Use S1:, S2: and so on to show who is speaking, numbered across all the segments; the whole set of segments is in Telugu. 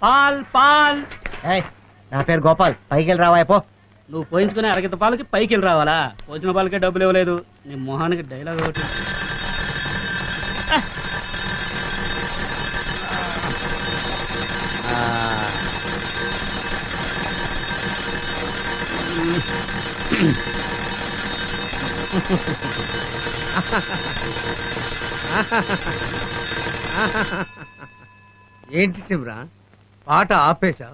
S1: Paul Paul.
S2: నా పేరు గోపాల్, పైకి వెళ్ళి రావా పో.
S1: నువ్వు పోయించుకునే అరగత పాలకి పైకి వెళ్ళి రావాలా? పోసిన పాలకే డబ్బులు ఇవ్వలేదు. నీ మొహానికి డైలాగ్ ఒకటి.
S3: ఏంటి సిమ్రా, పాట ఆపేశా?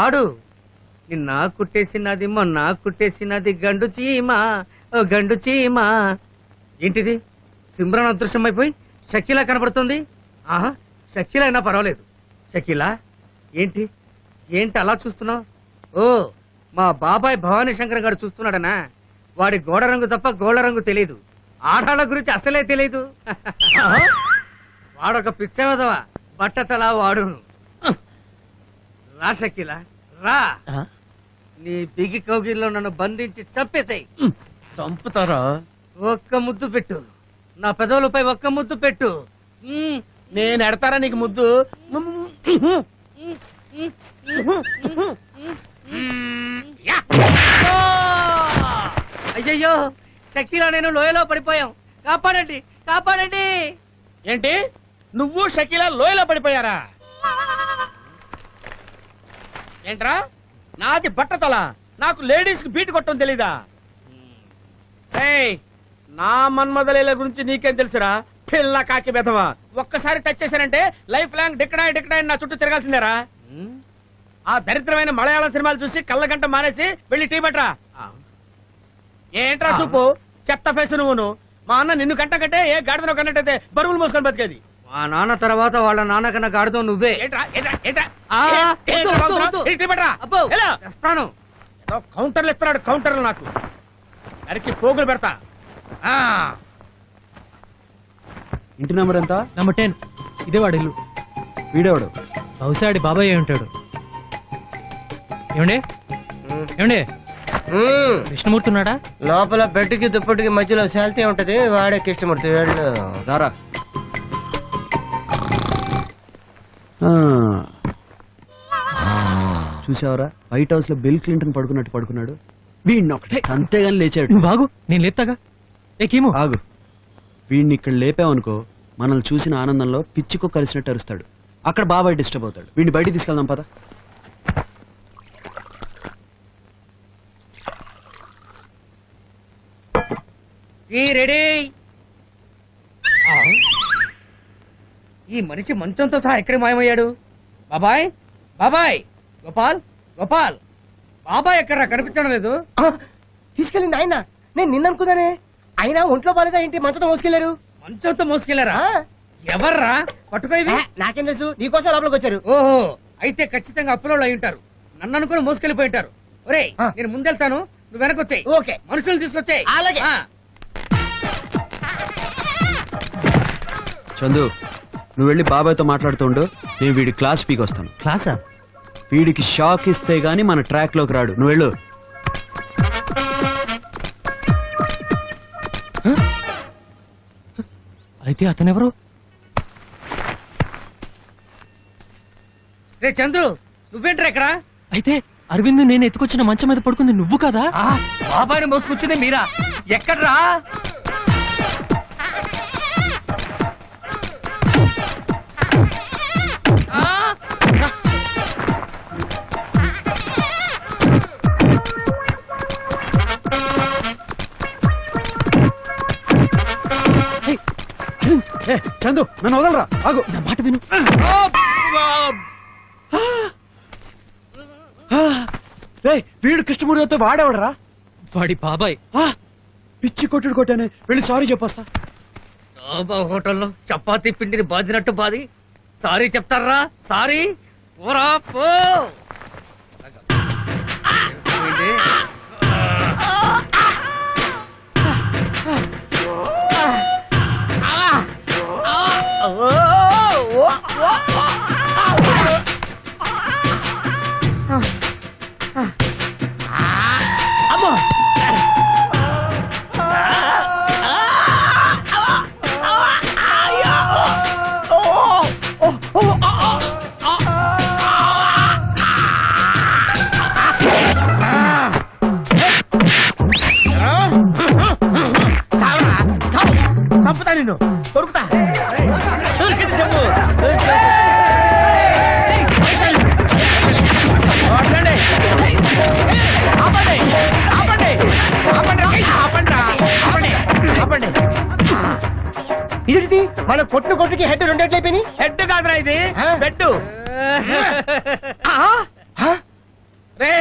S3: ఆడు. నిన్న కుట్టేసినది మొన్న కుట్టేసినది గండు చీమ, ఓ గండు చీమ. ఏంటిది? సిమ్రాన్ అదృశ్యం అయిపోయి షకీలా కనపడుతుంది. ఆహా, షకీలా అయినా పర్వాలేదు. షకీలా ఏంటి ఏంటి అలా చూస్తున్నావు? ఓ, మా బాబాయ్ భవానీ శంకర్ గారు చూస్తున్నాడనా? వాడి గోడ రంగు తప్ప గోళ్ళ రంగు తెలియదు. ఆడాళ్ళ గురించి అసలే తెలియదు. వాడొక పిచ్చవదవా, బట్టతలా వాడును. రా షకీలా రా, నీ బిగి కౌగిల్లో నన్ను బంధించి చంపేసాయి.
S2: చంపుతారా?
S3: ఒక్క ముద్దు పెట్టు, నా పెదవులపై ఒక్క ముద్దు పెట్టు.
S2: నేను ఎడతారా నీకు ముద్దు?
S3: అయ్యయ్యో, షకీలా నేను లోయలో పడిపోయాం, కాపాడండి కాపాడండి.
S2: ఏంటి, నువ్వు షకీలా లోయలో పడిపోయారా? ఏంట్రా, నాది బట్టతల, నాకు లేడీస్ కి బీట్ కొట్టడం తెలీదా? నా మన్మదలీల గురించి నీకేం తెలుసురా పిల్ల కాకి బెదవా? ఒక్కసారి టచ్ చేశానంటే లైఫ్ లాంగ్ డిక్కడాయి డిక్కడాయి నా చుట్టూ తిరగాల్సిందేరా. ఆ దరిద్రమైన మలయాళం సినిమాలు చూసి కళ్ళగంట మానేసి వెళ్ళి టీ పట్రా. ఏంట్రా చూపు, చెత్త ఫేసు నువ్వును. మా అన్న నిన్ను కంట కంటే ఏ గాడిదను కన్నట్టయితే బరువులు మోసుకొని బతికేది.
S3: మా నాన్న తర్వాత వాళ్ళ నాన్న కన్నా గాడితో నువ్వే.
S2: కౌంటర్లు ఇస్తున్నాడు, కౌంటర్లు నాకు అరికి పోగులు పెడతా.
S4: ఇంటి నెంబర్ ఎంత?
S5: నెంబర్ 10. ఇదే వాడి ఇల్లు.
S4: వీడేవాడు?
S5: బహుశా ఆడి బాబాయ్ అయి ఉంటాడు. ఏమండి ఏమండి, కృష్ణమూర్తి ఉన్నాడా?
S2: లోపల బెడ్కి దుప్పటికి మధ్యలో శాల్తీ ఉంటది, వాడే కృష్ణమూర్తి.
S4: రారా. చూసావరా, వైట్ హౌస్ లో బిల్ క్లింటన్ పడుకున్నట్టు పడుకున్నాడు. వీడిని ఒకటే అంతేగాని లేచాడు.
S5: నువ్వు బాగు, నేను లేపుతాగా. ఏమో
S4: ఆగు, వీడిని ఇక్కడ లేపావనుకో మనల్ని చూసిన ఆనందంలో పిచ్చికో కలిసినట్టు అరుస్తాడు. అక్కడ బాబాయ్ డిస్టర్బ్ అవుతాడు. వీడిని బయటికి తీసుకెళ్దాం పద.
S3: రెడీ. ఈ మనిషి మంచంతో సహా ఎక్కడికి మాయమయ్యాడు? బాబాయ్ బాబాయ్, గోపాల్ గోపాల్, బాబాయ్ ఎక్కడా కనిపించడం లేదు.
S2: తీసుకెళ్ళింది ఆయన, నేను నిన్న అనుకున్నానే. అయినా ఒంట్లో బాలేదా ఏంటి మంచంతో మోసుకెళ్లారు?
S3: మంచంతో మోసుకెళ్లారా? ఎవర్రా పట్టుకోవి?
S2: నాకేం తెలుసు, నీకోసం లోపలికి వచ్చారు.
S3: ఓహో, అయితే ఖచ్చితంగా అప్పులో అయి ఉంటారు. నన్ను అనుకుని మోసుకెళ్ళిపోయి ఉంటారు. ఒరే, నేను ముందెళ్తాను, నువ్వు వెనకొచ్చాయి.
S2: ఓకే,
S3: మనుషులు తీసుకొచ్చాయి.
S2: అలాగే.
S4: చందు, నువ్వు వెళ్ళి బాబాయ్తో మాట్లాడుతుండు, నేను వీడి క్లాస్ పీకి వస్తాను.
S5: క్లాసా?
S4: వీడికి షాక్ ఇస్తే గానీ మన ట్రాక్ లోకి రాడు. నువ్వు వెళ్ళు.
S5: అయితే అతనెవరు?
S3: రే చంద్రు, నువ్వేంట్రా ఇక్కడ?
S5: అయితే అరవింద్ నేను ఎత్తుకొచ్చిన మంచం మీద పడుకుంది నువ్వు కదా?
S3: బాబాయ్ని మోసుకొచ్చింది మీరా? ఎక్కడ్రా?
S4: చందు, నన్ను వదలరా, ఆగు.
S5: నా మాట విను.
S4: వీడు కృష్ణమూర్తితో వాడేవాడరా?
S5: వాడి బాబాయ్.
S4: పిచ్చి కొట్టుడు కొట్టానే, వెళ్ళి సారీ చెప్పొస్తా.
S3: హోటల్లో చపాతీ పిండిని బాదినట్టు బాది సారీ చెప్తారా? సారీ పోరా పో.
S2: దొరికింది చెప్పు. వదలండి. ఆపండి ఆపండి ఆపండి ఆపండి ఆపండి ఆపండి.
S6: ఇది మన కొట్టు కొట్టుకి హెడ్ రెండేట్లయిపోయి.
S2: హెడ్ కాదురా ఇది బెడ్. రే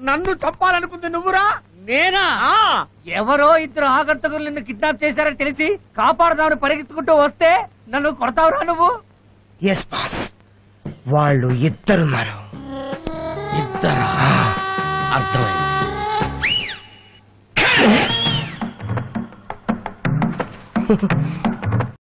S2: నన్ను చంపాలనుకుంది నువ్వురా?
S3: నేనా? ఎవరో ఇద్దరు ఆగంతకులు నిన్ను కిడ్నాప్ చేశారని తెలిసి కాపాడదామని పరిగెత్తుకుంటూ వస్తే నన్ను కొడతావురా నువ్వు?
S6: ఎస్ బాస్, వాళ్ళు ఇద్దరున్నారు.
S2: ఇద్దరా? అర్థమైంది.